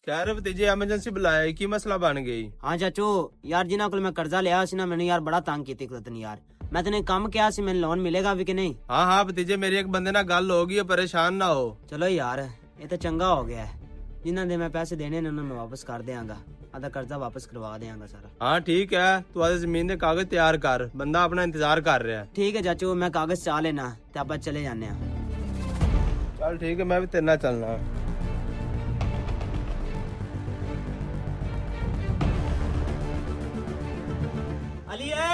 कह रहे भतीजे एमरजेंसी बुलाया की मसला बन गई। हाँ चाचू यार जिन्हों को मैं कर्जा लिया सी ना मैंने यार बड़ा तंग की कुदरत ने यार। मैं तेने काम किया सी मैंने लोन मिलेगा भी कि नहीं? हाँ हाँ भतीजे मेरी एक बंदे ना गल होगी, परेशान ना हो। चलो यार ये तो चंगा हो गया है। जिन्होंने मैं पैसे देने ने उन्होंने मैं वापस कर देंगा, आधा कर्जा वापस करवा देंगा सारा। हाँ ठीक है, तू आधे जमीन के कागज तैयार कर, बंदा अपना इंतजार कर रहा है। ठीक है चाचू मैं कागज चाह लेना ते आप चले जाने। चल ठीक है, मैं भी तेरे नाल चलना। अली है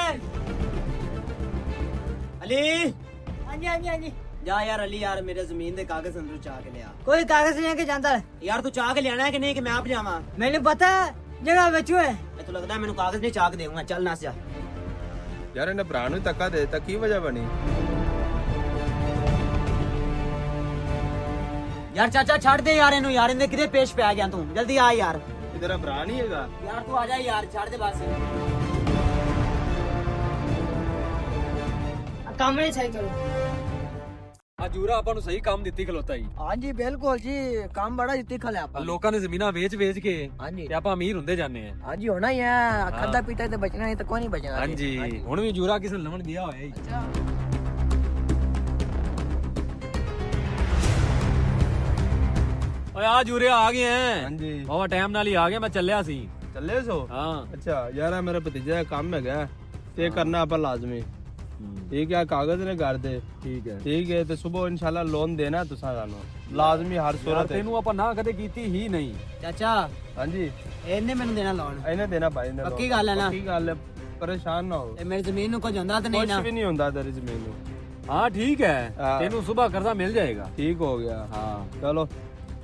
अली। हाँ जी हाँ जी हाँ जी। जा यार अली यार मेरे जमीन दे कागज अंदर चाह के लिया। कोई कागज लेके जाता है यार तू चाह के लेना है कि नहीं कि मैं आप जावा? मैंने पता है जगह बचू है। तो लगता है मैंने कागज नहीं चाह के देऊंगा, चल ना जा। यार इन्हें भरा नूं धक्का दे ता की वजह बनी? यार चाचा छड़ दे यार इन्हू यार, इन्हें किधे पेश पे आ गया तू, जल्दी आ यार। तेरा भरा नहीं हैगा? यार तू आ जा यार, छड़ दे बस। काम नहीं सही करो। ਜੂਰਾ ਆਪਾਂ ਨੂੰ ਸਹੀ ਕੰਮ ਦਿੱਤੀ ਖਲੋਤਾ ਜੀ। हाँ जी बिल्कुल जी, काम बड़ा जितनी खल है ਲੋਕਾਂ ਨੇ ਜ਼ਮੀਨਾਂ ਵੇਚ ਕੇ हाँ जी ਤੇ ਆਪਾਂ ਅਮੀਰ ਹੁੰਦੇ ਜਾਂਦੇ ਆ। हाँ जी होना ही है, खादा पीता तो बचना है तो कोई नहीं बचना। ਹਾਂਜੀ ਹੁਣ ਵੀ ਜੂਰਾ ਕਿਸੇ ਨੂੰ ਲਵਣ ਗਿਆ ਹੋਇਆ ਜੀ। ਓਏ ਆ ਜੂਰੇ ਆ ਗਏ ਐ। ਹਾਂਜੀ ਬਾਵਾ ਟਾਈਮ ਨਾਲ ਹੀ ਆ ਗਿਆ, ਮੈਂ ਚੱਲਿਆ ਸੀ। ਚੱਲੇ ਸੋ? ਹਾਂ अच्छा यार मेरा भतीजा का काम है ते करना अपन लाजमी। ठीक है, कागज ने कर दे। ਠੀਕ ਹੈ। ठीक है, तो सुबह इंशाल्लाह लोन देना तुसा सानू लाजमी हर ਯਾਰ सूरत है। ਤੈਨੂੰ ਆਪਾਂ ਨਾ ਕਦੇ ਕੀਤੀ ਹੀ ਨਹੀਂ। चाचा हाँ जी ਇਹਨੇ ਮੈਨੂੰ ਦੇਣਾ ਲੋਨ? इन्हें देना भाई ने पक्की गल है ना? पक्की गल है, परेशान ना हो। ਇਹ ਮੇਰੀ ਜ਼ਮੀਨ ਨੂੰ ਕੁਝ ਹੁੰਦਾ ਤਾਂ ਨਹੀਂ कुछ ਨਾ? भी नहीं होता तेरी जमीन में। ਹਾਂ ਠੀਕ ਹੈ, ਹਾਂ। ਤੈਨੂੰ ਸਵੇਰ ਕਰਜ਼ਾ ਮਿਲ ਜਾਏਗਾ। ठीक हो गया। ਹਾਂ चलो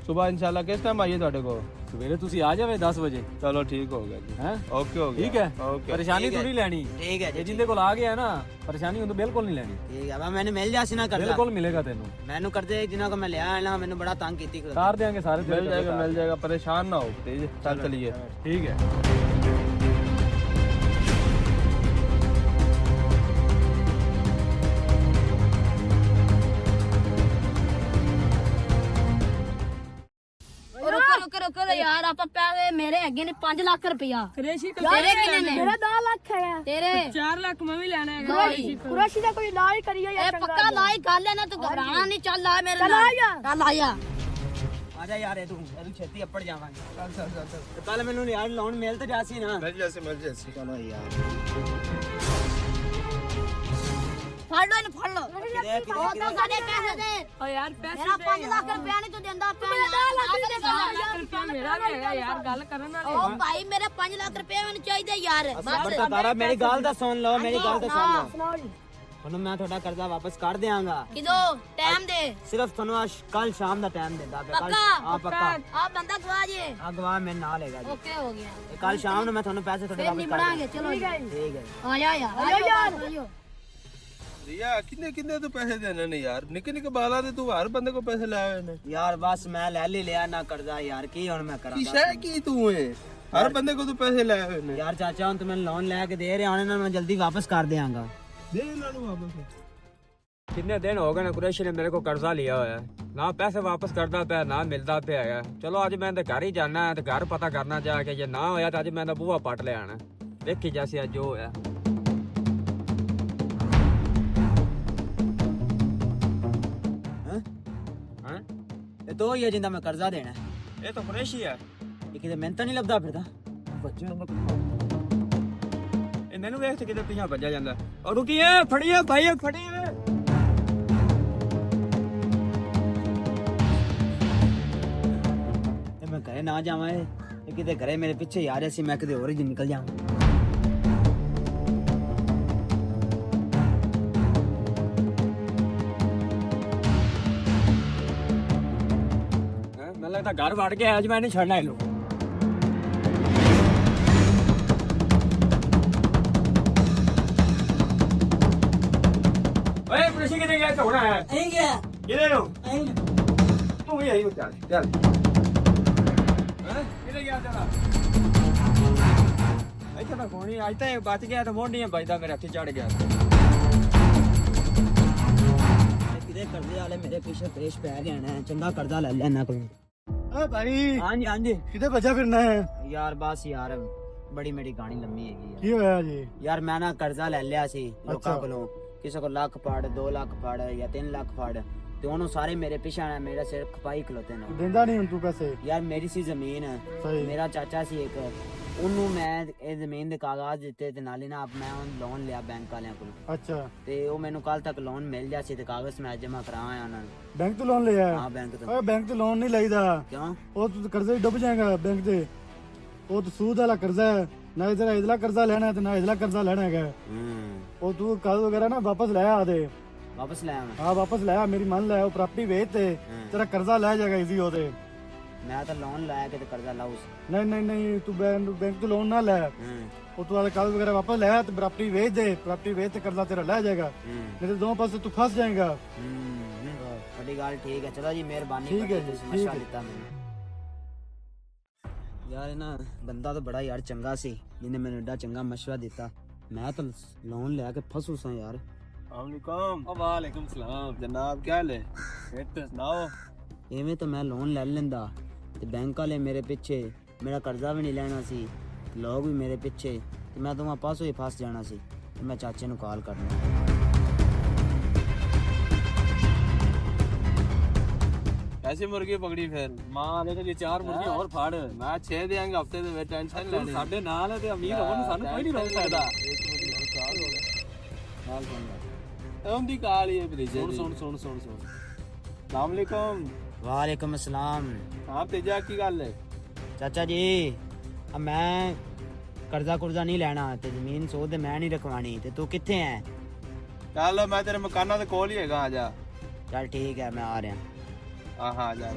सुबह इंशाल्लाह किस टाइम आइए ਤੁਹਾਡੇ को? ਸਵੇਰੇ ਤੁਸੀਂ ਆ ਜਾਵੇ 10 ਵਜੇ। चलो ठीक हो गया जी। ਹੈ ओके हो गया। ਠੀਕ ਹੈ। ओके ਪਰੇਸ਼ਾਨੀ ਠੀਕ ਹੈ। ਥੋੜੀ ਲੈਣੀ। ਠੀਕ ਹੈ ਇਹ ਜੀ ਜਿੰਦੇ ਕੋਲ ਆ ਗਿਆ ਨਾ ਪਰੇਸ਼ਾਨੀ ਉਹਨੂੰ ਬਿਲਕੁਲ ਨਹੀਂ ਲੈਣੀ। ਠੀਕ ਹੈ ਵਾ ਮੈਨੂੰ ਮਿਲ ਜਾ ਸੀ ਨਾ ਕਰਜ਼ਾ। ਬਿਲਕੁਲ ਮਿਲੇਗਾ ਤੈਨੂੰ। ਮੈਨੂੰ ਕਰਜ਼ੇ ਜਿਨ੍ਹਾਂ ਕੋ ਮੈਂ ਲਿਆ ਹੈ ਨਾ ਮੈਨੂੰ ਬੜਾ ਤੰਗ ਕੀਤੀ ਕੁਦਰਤ। ਤਾਰ ਦੇਾਂਗੇ ਸਾਰੇ ਤੇਰੇ मिल जाएगा, परेशान ना हो भतीजे। चल चलिए। ਠੀਕ ਹੈ। रुको रुको रुको यार आप पैसे मेरे हैगे ने 5 लाख रुपया। तेरे कितने ने? मेरा 2 लाख है तेरे 4 लाख मैं भी लेना है। कुरैशी कुरैशी का कोई इलाज करियो ए यार। पक्का लाई गल है ना, तू घबराना नहीं, चल ला मेरे चल नाल। आया। चल आया। ਆ ਜਾ ਯਾਰ ਤੂੰ ਛੇਤੀ ਅੱਪੜ ਜਾਵਾਂਗੇ। ਚੱਲ ਕੱਲ ਮੈਨੂੰ ਯਾਰ ਲੋਨ ਮਿਲ ਤਾਂ ਜਾਸੀ ਨਾ। मिल जैसे ਚਲੋ ਯਾਰ फड़ लो इन फड़ लो। ओ तो सारे पैसे दे। ओ यार पैसे मेरा 5 लाख रुपया नहीं तू देंदा पे। रुपया मेरा भी है यार, गल करन वाली। ओ भाई मेरे 5 लाख रुपया मैंने चाहिए यार। ਸਬਰ ਤਾਂ ਤਾਰਾ ਮੇਰੀ ਗੱਲ ਤਾਂ ਸੁਣ ਲਓ, ਮੇਰੀ ਗੱਲ ਤਾਂ ਸੁਣ ਲਓ। सुनाओ जी। ਤੁਹਾਨੂੰ ਮੈਂ ਤੁਹਾਡਾ ਕਰਜ਼ਾ ਵਾਪਸ ਕਰ ਦਿਆਂਗਾ, किदो टाइम दे। ਸਿਰਫ ਤੁਹਾਨੂੰ ਕੱਲ ਸ਼ਾਮ ਦਾ ਟਾਈਮ ਦਿੰਦਾ ਪਿਆ। ਪੱਕਾ? ਹਾਂ ਪੱਕਾ। आप बंदा गवा जे। ਆ ਗਵਾਹ ਮੇਰੇ ਨਾਲ ਹੈਗਾ ਜੀ। ओके हो गया। ਕੱਲ ਸ਼ਾਮ ਨੂੰ ਮੈਂ ਤੁਹਾਨੂੰ ਪੈਸੇ ਤੁਹਾਡੇ फिर ਵਾਪਸ ਕਰ निबड़ांगे, चलो ठीक है जी। ਠੀਕ ਹੈ ਜੀ। आया यार। आयो यार। आयो। रिया किन्ने किन्ने तू पैसे देने ने यार? निके निके बाला दे तू हर बंदे को पैसे लाए ने। ਯਾਰ ਬਸ ਮੈਂ ਲੈ ਲਿਆ ਨਾ ਕਰਜ਼ਾ ਯਾਰ, ਕੀ ਹੁਣ ਮੈਂ ਕਰਾਂ? की शय की तू है? हर बंदे को तू पैसे लाए ने। ਯਾਰ ਚਾਚਾ ਹੁਣ ਤੂੰ ਮੈਨੂੰ ਲੋਨ ਲੈ ਕੇ ਦੇ ਰਿਹਾ, ਉਹਨਾਂ ਨੂੰ ਮੈਂ ਜਲਦੀ ਵਾਪਸ ਕਰ ਦਿਆਂਗਾ। दे इन्हां नु वापस। ਕਿੰਨੇ ਦਿਨ ਹੋ ਗਏ ਨੇ ਕੁਰੈਸ਼ੀ ਨੇ ਮੇਰੇ ਕੋਲ ਕਰਜ਼ਾ ਲਿਆ ਹੋਇਆ, ਨਾ ਪੈਸੇ ਵਾਪਸ ਕਰਦਾ ਪਿਆ ਨਾ ਮਿਲਦਾ ਪਿਆ ਹੈਗਾ। ਚਲੋ ਅੱਜ ਮੈਂ ਤੇ ਘਰ ਹੀ ਜਾਣਾ ਹੈ ਤੇ ਘਰ ਪਤਾ ਕਰਨਾ ਜਾ ਕੇ, ਜੇ ਨਾ ਹੋਇਆ ਤਾਂ ਅੱਜ ਮੈਂ ਤਾਂ ਬੂਹਾ ਪੱਟ ਲਿਆਣਾ। ਵੇਖੀ ਜਾਸੀ ਅੱਜ ਜੋ ਹੋਇਆ। ਹਾਂ ਇਹ ਦੋ ਹੀ ਹੈ ਜਿੰਦਾ ਮੈਂ ਕਰਜ਼ਾ ਦੇਣਾ। ਇਹ ਤਾਂ ਕੁਰੈਸ਼ੀ ਹੈ। ਇਹ ਕਿਤੇ ਮੈਨੂੰ ਤਾਂ ਨਹੀਂ ਲੱਭਦਾ ਫਿਰਦਾ। ਇਹ ਮੈਨੂੰ ਵੇਖ ਤੇ ਕਿਤੇ ਪਿੱਛਾ ਭੱਜਿਆ ਜਾਂਦਾ। ਔਰ ਰੁਕੀਏ, ਫੜੀਏ ਭਾਈ, ਫੜੀਏ। ਤੇ ਮੈਂ ਘਰੇ ਨਾ ਜਾਵਾਂ, ਇਹ ਕਿਤੇ ਘਰੇ ਮੇਰੇ ਪਿੱਛੇ ਆ ਰਿਹਾ ਸੀ, ਮੈਂ ਕਿਤੇ ਹੋਰ ਹੀ ਨਿਕਲ ਜਾਵਾਂ। ਮੈਨੂੰ ਲੱਗਦਾ ਘਰ ਵੜ ਗਿਆ, ਅੱਜ ਮੈਂ ਨਹੀਂ ਛੱਡਣਾ ਇਹਨੂੰ। ਓਏ ਕੁਰੈਸ਼ੀ ਕਿਤੇ ਗਿਆ? ਹੋਣਾ ਹੈ ਨਹੀਂ ਗਿਆ ਕਿਹਦੇ ਨੂੰ? ਨਹੀਂ ਤੂੰ ਵੀ ਆਈ ਚੱਲ ਚੱਲ। ਕਿਹਦੇ ਗਿਆ ਤੇਰਾ? ਇੱਥੇ ਤਾਂ ਕੋਣੀ, ਅੱਜ ਤਾਂ ਇਹ ਬਚ ਗਿਆ ਤਾਂ ਮੋਢੀਆਂ ਵੱਜਦਾ ਮੇਰੇ ਹੱਥ ਚੜ ਗਿਆ। ਕਿਤੇ ਕਰਜ਼ੇ ਵਾਲੇ ਮੇਰੇ ਪਿੱਛੇ ਪੇਸ਼ ਪੈ ਗਏ ਨੇ, ਚੰਗਾ ਕਰਜ਼ਾ ਲੈ ਲਿਆ ਇਹਨਾਂ ਕੋਲੋਂ। ਓ ਭਾਈ ਹਾਂਜੀ ਹਾਂਜੀ ਕਿਤੇ ਭੱਜਾ ਫਿਰਨਾ ਹੈ? ਯਾਰ ਬਸ ਯਾਰ ਬੜੀ ਮੇਰੀ ਕਹਾਣੀ ਲੰਮੀ ਹੈਗੀ ਕੀ ਹੋਇਆ ਜੀ? ਯਾਰ ਮੈਂ ਨਾ ਕਰਜ਼ਾ ਲੈ ਲਿਆ ਸੀ ਲੋਕਾਂ ਅੱਛਾ। ਕੋਲੋਂ, ਕਿਸੇ ਕੋਲ ਲੱਖ ਫੜ 2 ਲੱਖ ਫੜ ਜਾਂ 3 ਲੱਖ ਫੜ, ਤੇ ਉਹਨੂੰ ਸਾਰੇ ਮੇਰੇ ਪਿੱਛੇ ਆਣਾ, ਮੇਰਾ ਸਿਰ ਖਪਾਈ ਖਲੋਤੇ ਨੇ। ਦਿੰਦਾ ਨਹੀਂ ਹੁਣ ਤੂੰ ਪੈਸੇ? ਯਾਰ ਮੇਰੀ ਸੀ ਜ਼ਮੀਨ, ਸਹੀ। ਮੇਰਾ ਚਾਚਾ ਸੀ ਇੱਕ, ਉਹਨੂੰ ਮੈਂ ਇਹ ਜ਼ਮੀਨ ਦੇ ਕਾਗਜ਼ ਦਿੱਤੇ ਤੇ ਨਾਲੇ ਨਾ ਮੈਂ ਲੋਨ ਲਿਆ ਬੈਂਕ ਵਾਲਿਆਂ ਕੋਲ, ਅੱਛਾ, ਤੇ ਉਹ ਮੈਨੂੰ ਕੱਲ ਤੱਕ ਲੋਨ ਮਿਲ ਜਾ ਸੀ ਤੇ ਕਾਗਜ਼ ਮੈਂ ਜਮਾ ਕਰਾਇਆ ਉਹਨਾਂ ਨੂੰ। ਬੈਂਕ ਤੋਂ ਲੋਨ ਲਿਆ? ਹਾਂ ਬੈਂਕ ਤੋਂ। ਓਏ ਬੈਂਕ ਤੋਂ ਲੋਨ ਨਹੀਂ ਲਈਦਾ, ਕਿਉਂ? ਉਹ ਤੂੰ ਕਰਜ਼ੇ 'ਚ ਡੁੱਬ ਜਾਏਗਾ ਬੈਂਕ ਤੇ। ਉਹ ਤਾਂ ਸੂਦ ਵਾਲਾ ਕਰਜ਼ਾ ਹੈ, ਨਾ ਇਧਰ ਇਧਰਲਾ ਕਰਜ਼ਾ ਲੈਣਾ ਤੇ ਨਾ ਇਧਰਲਾ ਕਰਜ਼ਾ ਲੈਣਾ ਹੈਗਾ। ਉਹ ਤੂੰ ਕਾਗਜ਼ ਵਗੈਰਾ ਨਾ ਵਾਪਸ ਲੈ ਆ ਦੇ। ਵਾਪਸ ਲੈ ਆਉਣਾ? ਹਾਂ ਵਾਪਸ ਲੈ ਆ, ਮੇਰੀ ਮੰਨ ਲੈ, ਉਹ ਪ੍ਰਾਪਰਟੀ ਵੇਚ ਤੇ ਤੇਰਾ ਕਰਜ਼ਾ ਲੈ ਜਾਏਗਾ ਈਜ਼ੀ ਉਹਦੇ। ਮੈਂ ਤਾਂ ਲੋਨ ਲਾਇਆ ਕਿ ਤੇ ਕਰਜ਼ਾ ਲਾਉ। ਨਹੀਂ ਨਹੀਂ ਨਹੀਂ, ਤੂੰ ਬੈਂਕ ਤੋਂ ਲੋਨ ਨਾ ਲੈ, ਉਹ ਤੂੰ ਵਾਲੇ ਕਾਗਜ਼ ਵਗੈਰਾ ਵਾਪਸ ਲੈ ਤੇ ਪ੍ਰਾਪਰਟੀ ਵੇਚ ਦੇ। ਪ੍ਰਾਪਰਟੀ ਵੇਚ ਤੇ ਕਰਜ਼ਾ ਤੇਰਾ ਲੈ ਜਾਏਗਾ, ਨਹੀਂ ਤੇ ਦੋਵੇਂ ਪਾਸੇ ਤੂੰ ਫਸ ਜਾਏਗਾ। ਤੁਹਾਡੀ ਗੱਲ ਠੀਕ ਹੈ, ਚਲੋ ਜੀ ਮਿਹਰਬਾਨੀ। ਠੀਕ ਹੈ ਤੁਸੀਂ ਜੀ, ਮਸ਼ਵਰਾ ਠੀਕ ਹੈ। ਦਿੱਤਾ ਮੈਨੂੰ। ਯਾਰ ਇਹ ਨਾ ਬੰਦਾ ਤਾਂ ਬੜਾ ਯਾਰ ਚੰਗਾ ਸੀ ਜਿਹਨੇ ਮੈਨੂੰ ਏਡਾ ਚੰਗਾ ਮਸ਼ਵਰਾ ਦਿੱਤਾ। ਮੈਂ ਤਾਂ ਲੋਨ ਲੈ ਕੇ ਫਸੂ ਸਾਂ ਯਾਰ। वालेकुम सलाम जनाब, क्या हाल है? सुनाओ। ਐਵੇਂ ਤਾਂ ਮੈਂ ਲੋਨ ਲੈ ਲੈਂਦਾ ਤੇ ਬੈਂਕ ਵਾਲੇ ਮੇਰੇ ਪਿੱਛੇ, ਮੇਰਾ ਕਰਜ਼ਾ ਵੀ ਨਹੀਂ ਲੈਣਾ ਸੀ, ਲੋਕ ਵੀ ਮੇਰੇ ਪਿੱਛੇ, ਤੇ ਮੈਂ ਦੋਵਾਂ ਪਾਸੋਂ ਹੀ ਫਸ ਜਾਣਾ ਸੀ। ਤੇ ਮੈਂ ਚਾਚੇ ਨੂੰ ਕਾਲ ਕਰਨਾ। कैसी मुर्गी पकड़ी फिर? ਮਾਂ ਦੇ ਤੇ 4 ਮੁਰਗੀਆਂ ਹੋਰ ਫੜ। मैं 6 देंगे हफ्ते में, टेंशन लेनी। ਸਾਡੇ ਨਾਲ ਹੈ ਤੇ ਅਮੀਰ ਹੋਣ ਸਾਨੂੰ ਕੋਈ ਨਹੀਂ ਰੋਕ ਸਕਦਾ। ਉਹਦੀ ਕਾਲ ਹੀ ਭਤੀਜੇ ਸੁਣ ਦੀ। ਸੁਣ ਸੁਣ ਸੁਣ ਸੁਣ। ਸਲਾਮ ਅਲੈਕੁਮ। ਵਾਲੇਕੁਮ ਅਸਲਾਮ। ਹਾਂ ਤੇਜਾ, ਕੀ ਗੱਲ ਹੈ? ਚਾਚਾ ਜੀ ਮੈਂ ਕਰਜ਼ਾ ਕੁਰਜ਼ਾ ਨਹੀਂ ਲੈਣਾ ਤੇ ਜ਼ਮੀਨ ਸੋਧ ਮੈਂ ਨਹੀਂ ਰਖਵਾਣੀ, ਤੇ ਤੂੰ ਕਿੱਥੇ ਐ? ਚੱਲ ਮੈਂ ਤੇਰੇ ਮਕਾਨਾਂ ਦੇ ਕੋਲ ਹੀ ਹੈਗਾ, ਆ ਜਾ। ਚੱਲ ਠੀਕ ਹੈ, ਮੈਂ ਆ ਰਿਹਾ। ਹਾਂ ਹਾਂ, ਜਾ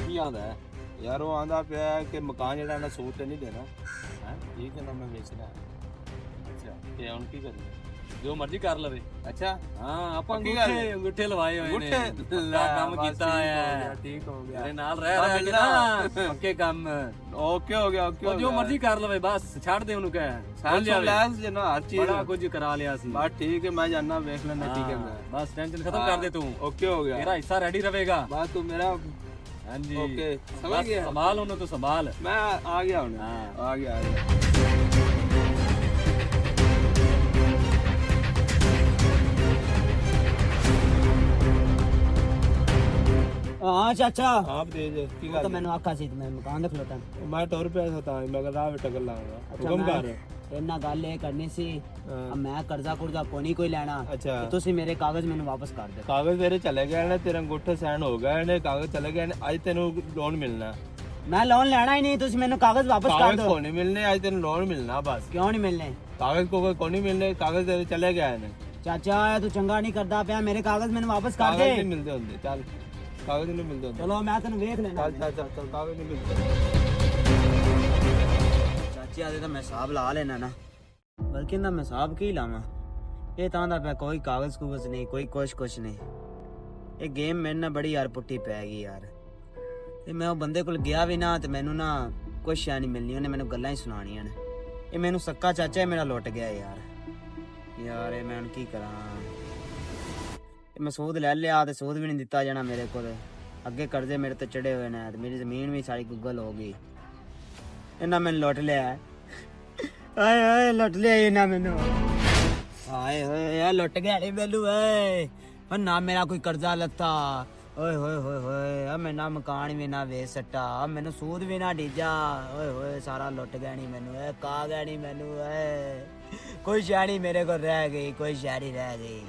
ਕੀ ਆਂਦਾ ਹੈ? ਯਾਰ ਉਹ ਆਂਦਾ ਪਿਆ ਕਿ ਮਕਾਨ ਜਿਹੜਾ ਨਾ ਸੂਟ ਤੇ ਨਹੀਂ ਦੇਣਾ ਹੈ, ਠੀਕ ਹੈ ਨਾ, ਮੈਂ ਵੇਚਣਾ ਹੈ। ਅੱਛਾ, ਤੇ ਹੁਣ ਕੀ ਕਰਨਾ? ਜੋ ਮਰਜ਼ੀ ਕਰ ਲਵੇ। ਅੱਛਾ, ਹਾਂ ਆਪਾਂ ਪੱਕੀ ਗੱਲ ਅੰਗੂਠੇ ਹੈ। ਅੰਗੂਠੇ ਲਵਾਏ ਹੋਏ ਨੇ। ਪੱਕਾ ਕੰਮ ਕੀਤਾ ਹੈ। ਠੀਕ ਹੋ ਗਿਆ। ਤੇਰੇ ਨਾਲ ਰਹਿ ਕੇ ਨਾ ਪੱਕੇ ਕੰਮ। ਓਕੇ ਹੋ ਗਿਆ, ਓਕੇ ਉਹ ਜੋ ਮਰਜ਼ੀ ਕਰ ਲਵੇ, ਬਸ ਛੱਡ ਦੇ ਉਹਨੂੰ ਕਹਿ। ਸਾਲ ਲੈਸ ਜਨਾ ਹਰ ਚੀਜ਼ ਬੜਾ ਕੁਝ ਕਰਾ ਲਿਆ ਸੀ। ਬਸ ਠੀਕ ਹੈ, ਮੈਂ ਜਾਣਾ ਵੇਖ ਲੈਣਾ ਕੀ ਹਾਂ, ਕਰਨਾ ਹੈ। ਬਸ ਟੈਨਸ਼ਨ ਖਤਮ ਕਰ ਦੇ ਤੂੰ। ਓਕੇ ਹੋ ਗਿਆ, ਤੇਰਾ ਹਿੱਸਾ ਰੈਡੀ ਰਹੇਗਾ। ਬਸ ਤੂੰ ਮੇਰਾ ਹਾਂਜੀ ਓਕੇ ਸਮਝ ਬਸ ਗਿਆ। ਸੰਭਾਲ ਉਹਨੂੰ, ਤੂੰ ਸੰਭਾਲ। ਮੈਂ ਆ ਗਿਆ ਹੁਣ, ਹਾਂ। ਆ ਗਿਆ। ਹਾਂ ਚਾਚਾ, ਆਪ ਦੇ ਦੇ ਕੀ ਉਹ ਗੱਲ ਤਾਂ ਮੈਨੂੰ ਆਖਾ ਸੀ ਤੇ ਮੈਂ ਮਕਾਨ ਦੇਖ ਲੋਟਾਂ। ਮੈਂ ਟੁਰ ਪਿਆ ਸੀ ਤਾਂ ਮੈਂ ਕਿਹਾ ਰਾਹ ਵਿੱਚ ਟੱਕਰ ਲਾਂਗਾ। ਹੁਕਮ ਕਰ। ਇਹਨਾਂ ਗੱਲ ਇਹ ਕਰਨੀ ਸੀ, ਹਾਂ। ਮੈਂ ਕਰਜ਼ਾ ਕੁਰਜ਼ਾ ਕੋਈ ਕੋਈ ਲੈਣਾ, ਅੱਛਾ। ਤੇ ਤੁਸੀਂ ਮੇਰੇ ਕਾਗਜ਼ ਮੈਨੂੰ ਵਾਪਸ ਕਰ ਦਿਓ। ਕਾਗਜ਼ ਤੇਰੇ ਚਲੇ ਗਏ ਨੇ, ਤੇਰੇ ਅੰਗੂਠੇ ਸਾਈਨ ਹੋ ਗਏ ਨੇ, ਕਾਗਜ਼ ਚਲੇ ਗਏ ਨੇ, ਅੱਜ ਤੈਨੂੰ ਲੋਨ ਮਿਲਣਾ। ਮੈਂ ਲੋਨ ਲੈਣਾ ਹੀ ਨਹੀਂ, ਤੁਸੀਂ ਮੈਨੂੰ ਕਾਗਜ਼ ਵਾਪਸ ਕਰ ਕਾਗਜ਼ ਦਿਓ। ਕੋ ਨਹੀਂ ਮਿਲਨੇ, ਅੱਜ ਤੈਨੂੰ ਲੋਨ ਮਿਲਣਾ ਬਸ। ਕਿਉਂ ਨਹੀਂ ਮਿਲਨੇ? ਕਾਗਜ਼ ਕੋ ਨਹੀਂ ਮਿਲਨੇ, ਕਾਗਜ਼ ਤੇਰੇ ਚਲੇ ਗਏ ਨੇ। ਚਾਚਾ ਇਹ ਤੂੰ ਚੰਗਾ ਨਹੀਂ ਕਰਦਾ ਪਿਆ, ਮੇਰੇ ਕਾਗਜ਼ ਮੈਨੂੰ ਵਾਪਸ ਕਰ ਕਾਗਜ਼ ਨਹੀਂ ਦੇ। ਮਿਲਦੇ ਹੁੰਦੇ, ਚੱਲ ਕਾਗਜ਼ ਨਹੀਂ ਮਿਲਦੇ ਹੁੰਦੇ। ਚਲੋ ਮੈਂ ਤੈਨੂੰ ਵੇਖ ਲੈਣਾ। ਚੱਲ ਕਾਗਜ਼ ਨਹੀਂ ਮਿਲਦੇ। ਚਾਚੀ ਆਦੇ ਤਾਂ ਮੈਂ ਹਿਸਾਬ ਲਾ ਲੈਣਾ ਨਾ, ਬਲਕਿ ਨਾ ਮੈਂ ਹਿਸਾਬ ਕੀ ਲਾਵਾਂ। ਇਹ ਤਾਂ ਦਾ ਪਿਆ ਕੋਈ ਕਾਗਜ਼ ਕੁਗਜ਼ ਨਹੀਂ, ਕੋਈ ਕੁਛ ਨਹੀਂ। ਇਹ ਗੇਮ ਮੇਰੇ ਨਾਲ ਬੜੀ ਯਾਰ ਪੁੱਟੀ ਪੈ ਗਈ ਯਾਰ। ਤੇ ਮੈਂ ਉਹ ਬੰਦੇ ਕੋਲ ਗਿਆ ਵੀ ਨਾ ਤੇ ਮੈਨੂੰ ਨਾ ਕੁਛ ਸ਼ੈ ਨਹੀਂ ਮਿਲਣੀ, ਉਹਨੇ ਮੈਨੂੰ ਗੱਲਾਂ ਹੀ ਸੁਣਾਉਣੀਆਂ ਨੇ। ਇਹ ਮੈਨੂੰ ਸੱਕਾ ਚਾਚਾ ਇਹ ਮੇਰਾ ਲੁੱਟ ਗਿਆ ਯਾਰ। ਯਾਰ ਇਹ ਮੈਂ ਹੁਣ ਕੀ ਕਰਾਂ? ਇਹ ਮੈਂ ਸੂਦ ਲੈ ਲਿਆ ਤੇ ਸੂਦ ਵੀ ਨਹੀਂ ਦਿੱਤਾ ਜਾਣਾ ਮੇਰੇ ਕੋਲ। ਅੱਗੇ ਕਰਜ਼ੇ ਮੇਰੇ ਤੇ ਚੜੇ ਹੋਏ ਨੇ ਤੇ ਮੇਰੀ ਜ਼ਮੀਨ ਵੀ ਸਾਰੀ ਗੁੱਗਲ ਹੋ ਗਈ। ਇਹਨਾਂ ਮੈਨੂੰ ਲੁੱਟ ਲਿਆ। ਆਏ ਆਏ ਲੁੱਟ ਲਿਆ ਇਹਨਾਂ ਮੈਨੂੰ। ਆਏ ਹੋਏ ਯਾਰ ਲੁੱਟ ਗਿਆ ਨੀ ਮੈਨੂੰ ਏ। ਪਰ ਨਾ ਮੇਰਾ ਕੋਈ ਕਰਜ਼ਾ ਲੱਤਾ। ਓਏ ਹੋਏ ਹੋਏ ਹੋਏ ਆ ਮੈਂ ਨਾ ਮਕਾਨ ਵੀ ਨਾ ਵੇਚ ਸੱਟਾ, ਆ ਮੈਨੂੰ ਸੂਦ ਵੀ ਨਾ ਡੀਜਾ। ਓਏ ਹੋਏ ਸਾਰਾ ਲੁੱਟ ਗਿਆ ਨੀ ਮੈਨੂੰ ਏ, ਕਾ ਗਿਆ ਨੀ ਮੈਨੂੰ ਏ। ਕੋਈ ਸ਼ੈਣੀ ਮੇਰੇ ਕੋਲ ਰਹਿ ਗਈ, ਕੋਈ ਸ਼ੈਣੀ ਰਹਿ ਗਈ।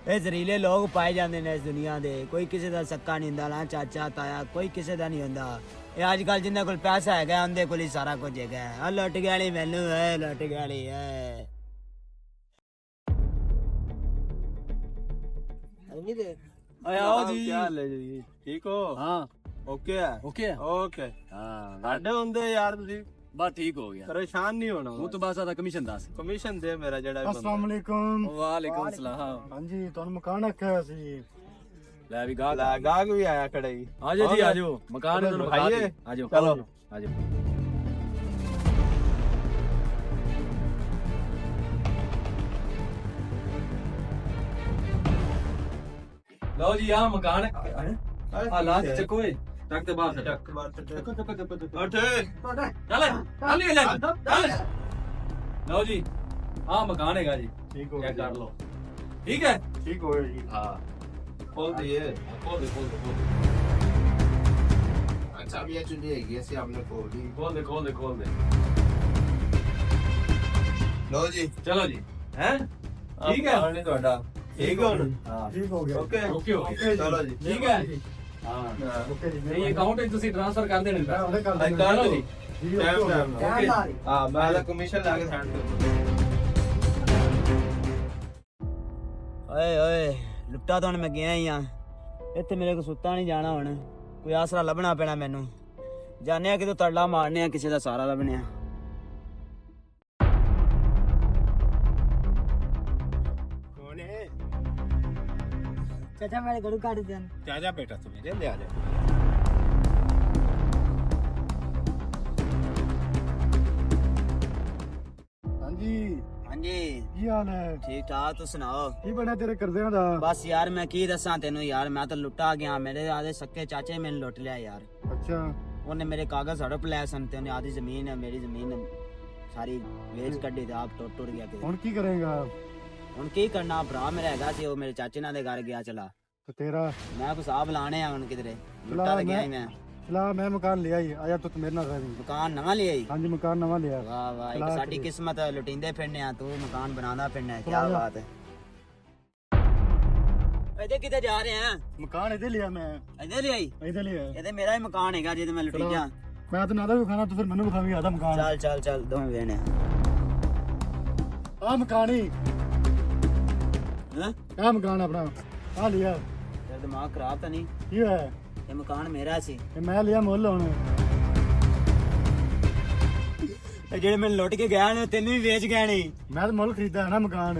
ਇਹ ਜ਼ਰੀਲੇ ਲੋਕ ਪਾਏ ਜਾਂਦੇ ਨੇ ਇਸ ਦੁਨੀਆ ਦੇ। ਕੋਈ ਕਿਸੇ ਦਾ ਸੱਕਾ ਨਹੀਂ ਹੁੰਦਾ ਨਾ, ਚਾਚਾ ਤਾਇਆ ਕੋਈ ਕਿਸੇ ਦਾ ਨਹੀਂ ਹੁੰਦਾ। ਇਹ ਅੱਜ ਕੱਲ ਜਿੰਨਾਂ ਕੋਲ ਪੈਸਾ ਹੈਗਾ ਉਹਦੇ ਕੋਲ ਹੀ ਸਾਰਾ ਕੁਝ ਹੈਗਾ। ਆ ਲੁੱਟ ਗਿਆ ਨੀ ਮੈਨੂੰ ਏ, ਲੁੱਟ ਗਿਆ ਨੀ ਏ। ਓਏ ਆਓ ਜੀ। ਕੀ ਹਾਲ ਹੈ ਜੀ? ਠੀਕ ਹੋ? ਹਾਂ ਓਕੇ ਹੈ, ਓਕੇ ਹੈ। ਓਕੇ। ਹਾਂ ਸਾਡੇ ਹੁੰਦੇ ਯਾਰ ਤੁਸੀਂ ਬਸ ਠੀਕ ਹੋ ਗਿਆ। ਪਰੇਸ਼ਾਨ ਨਹੀਂ ਹੋਣਾ। ਉਹ ਤੋਂ ਬਸ ਆਦਾ ਕਮਿਸ਼ਨ ਦੱਸ। ਕਮਿਸ਼ਨ ਦੇ ਮੇਰਾ ਜਿਹੜਾ ਵੀ ਅਸਲਾਮ ਵਾਲੇਕੁਮ। ਵਾਲੇਕੁਮ ਸਲਾਮ। ਹਾਂਜੀ ਤੁਹਾਨੂੰ ਮਕਾਨ ਰੱਖਿਆ ਹੋਇਆ ਸੀ। ਲੈ ਵੀ ਗਾਹ ਲੈ ਗਾਹਕ ਵੀ ਆਇਆ ਖੜੇ ਹੀ। ਆਜੋ ਜੀ ਆਜੋ, ਮਕਾਨ ਤੁਹਾਨੂੰ ਬਤਾ ਭਾਈਏ, ਦੇ। ਆਜੋ ਚਲੋ। ਆਜੋ। ਲਓ ਜੀ ਆ ਮਕਾਨ ਆ ਲਾਸ਼ ਚੱਕੋ ਏ ਟੱਕ ਤੇ ਬਾਹਰ ਚੱਕ ਉੱਠ ਚੱਲ ਨਹੀਂ ਲੈ ਚੱਲ ਲਓ ਜੀ ਆ ਮਕਾਨ ਹੈਗਾ ਜੀ ਠੀਕ ਹੋ ਚੈੱਕ ਗਿਆ ਕਰ ਲਓ ਠੀਕ ਹੈ ਠੀਕ ਹੋਇਆ ਜੀ ਹਾਂ ਖੋਲ ਦਈਏ ਖੋਲ ਦੇ ਅੱਛਾ ਵੀ ਇਹ ਚੁੰਨੀ ਹੈਗੀ ਅਸੀਂ ਆਪਣੇ ਕੋਲ ਦੀ ਖੋਲ ਦੇ ਲਓ ਜੀ ਚਲੋ ਜੀ ਹੈ ਠੀਕ ਹੈ ਨਹੀਂ ਤੁਹਾਡਾ ਠੀਕ ਹੈ ਹੁਣ ਹਾਂ ਠੀਕ ਹੋ ਗਿਆ ਓਕੇ ਚਲੋ ਜੀ ਠੀਕ ਹੈ ਹਾਂ ਓਕੇ ਜੀ ਇਹ ਅਕਾਊਂਟ ਵਿੱਚ ਤੁਸੀਂ ਟ੍ਰਾਂਸਫਰ ਕਰ ਦੇਣੇ ਮੈਂ ਉਹਦੇ ਕਰ ਕਰ ਦਾਂਗਾ ਲਓ ਜੀ ਜੀ ਟਾਈਮ ਓਕੇ ਟਾਈਮ ਓਕੇ ਹਾਂ ਮੈਂ ਤਾਂ ਕਮਿਸ਼ਨ ਲਾ ਕੇ ਸੈਂਡ ਕਰ ਓਏ ਓਏ ਲੁੱਟਾ ਤਾਂ ਹੁਣ ਮੈਂ ਗਿਆ ਹੀ ਆ ਇੱਥੇ ਮੇਰੇ ਕੋ ਸੁੱਤਾ ਨਹੀਂ ਜਾਣਾ ਹੁਣ ਕੋਈ ਆਸਰਾ ਲੱਭਣਾ ਪੈਣਾ ਮੈਨੂੰ ਜਾਣੇ ਆ ਕਿਤੇ ਤਰਲਾ ਮਾਰਨੇ ਆ ਕਿਸੇ ਦਾ ਸਾਰਾ ਲੱਭਣੇ ਆ ਚਾਚਾ ਮੇਰੇ ਗੜੂ ਕੱਢ ਦੇਣ ਜਾ ਬੇਟਾ ਤੂੰ ਮੇਰੇ ਲੈ ਆ ਜਾ ਹਾਂਜੀ ਹਾਂਜੀ ਕੀ ਹਾਲ ਹੈ ਠੀਕ ਠਾਕ ਤੂੰ ਸੁਣਾਓ ਕੀ ਬਣਿਆ ਤੇਰੇ ਕਰਜ਼ਿਆਂ ਦਾ ਬਸ ਯਾਰ ਮੈਂ ਕੀ ਦੱਸਾਂ ਤੈਨੂੰ ਯਾਰ ਮੈਂ ਤਾਂ ਲੁੱਟਾ ਗਿਆ ਮੇਰੇ ਆਦੇ ਸੱਕੇ ਚਾਚੇ ਮੈਨੂੰ ਲੁੱਟ ਲਿਆ ਯਾਰ ਅੱਛਾ ਉਹਨੇ ਮੇਰੇ ਕਾਗਜ਼ ਹੜਪ ਲਿਆ ਸਨ ਤੇ ਉਹਨੇ ਆਦੀ ਜ਼ਮੀਨ ਹੈ ਮੇਰੀ ਜ਼ਮੀਨ ਸਾਰੀ ਵੇਚ ਕੱਢੀ ਤੇ ਆਪ ਟੁੱਟ ਗਿਆ ਕਿਤੇ ਹੁਣ ਕੀ ਕਰੇਗਾ ਹੁਣ ਕੀ ਕਰਨਾ ਭਰਾ ਮੇਰਾ ਹੈਗਾ ਸੀ ਉਹ ਮੇਰੇ ਚਾਚੇ ਨਾਲ ਦੇ ਘਰ ਗਿਆ ਚਲਾ ਤੇ ਤੇਰਾ ਮੈਂ ਕੋ ਸਾਹਬ ਲਾਣੇ ਆ ਹੁਣ ਕਿਧਰੇ ਲੁੱਟਾ ਤਾਂ ਗਿਆ ਹੀ ਮੈਂ ਚਲਾ ਮੈਂ ਮਕਾਨ ਲਿਆ ਹੀ ਆਇਆ ਤੂੰ ਮੇਰੇ ਨਾਲ ਰਹਿ ਦੁਕਾਨ ਨਵਾਂ ਲਿਆ ਈ ਹਾਂਜੀ ਮਕਾਨ ਨਵਾਂ ਲਿਆ ਵਾਹ ਵਾਹ ਇੱਕ ਚਲਾ ਸਾਡੀ ਕੇ। ਕਿਸਮਤ ਲੁਟਿੰਦੇ ਫਿਰਨੇ ਆ ਤੂੰ ਮਕਾਨ ਬਣਾਉਂਦਾ ਫਿਰਨਾ ਕੀ ਚਲਾ ਜਾ। ਬਾਤ ਹੈ ਇਹਦੇ ਕਿਤੇ ਜਾ ਰਹੇ ਆ ਮਕਾਨ ਇਹਦੇ ਲਿਆ ਮੈਂ ਇਹਦੇ ਲਈ ਇਹਦੇ ਲਿਆ ਇਹਦੇ ਮੇਰਾ ਹੀ ਮਕਾਨ ਹੈਗਾ ਜਿਹਦੇ ਮੈਂ ਲੁੱਟੀ ਚਲੋ। ਜਾ ਮੈਂ ਤਾਂ ਨਾਦਾ ਵੀ ਖਾਣਾ ਤੂੰ ਫਿਰ ਮੈਨੂੰ ਵਿਖਾਵੀਂ ਆਦਾ ਮਕਾਨ ਚੱਲ ਦੋਵੇਂ ਵੇਣੇ ਆ ਮਕਾਨ ਹੀ ਹਾਂ ਆ ਮਕਾਨ ਆਪਣਾ ਆ ਲਿਆ ਤੇਰਾ ਦਿਮਾਗ ਖਰਾਬ ਤਾਂ ਨਹੀਂ ਕੀ ਹੋਇਆ ਇਹ ਮਕਾਨ ਮੇਰਾ ਸੀ ਇਹ ਮੈਂ ਲਿਆ ਮੁੱਲ ਹੁਣ ਤੇ ਜਿਹੜੇ ਮੈਨੂੰ ਲੁੱਟ ਕੇ ਗਿਆ ਨੇ ਤੈਨੂੰ ਵੀ ਵੇਚ ਗਏ ਨੇ ਮੈਂ ਤਾਂ ਮੁੱਲ ਖਰੀਦਾ ਹੈ ਨਾ ਮਕਾਨ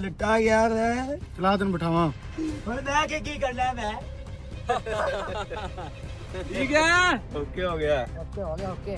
ਲੁੱਟਾ ਗਿਆ ਚਲਾ ਤੈਨੂੰ ਬਿਠਾਵਾਂ ਹੁਣ ਮੈਂ ਕੀ ਕਰਨਾ ਮੈਂ ਠੀਕ ਹੈ ਓਕੇ ਹੋ ਗਿਆ ਓਕੇ ਹੋ ਗਿਆ ਓਕੇ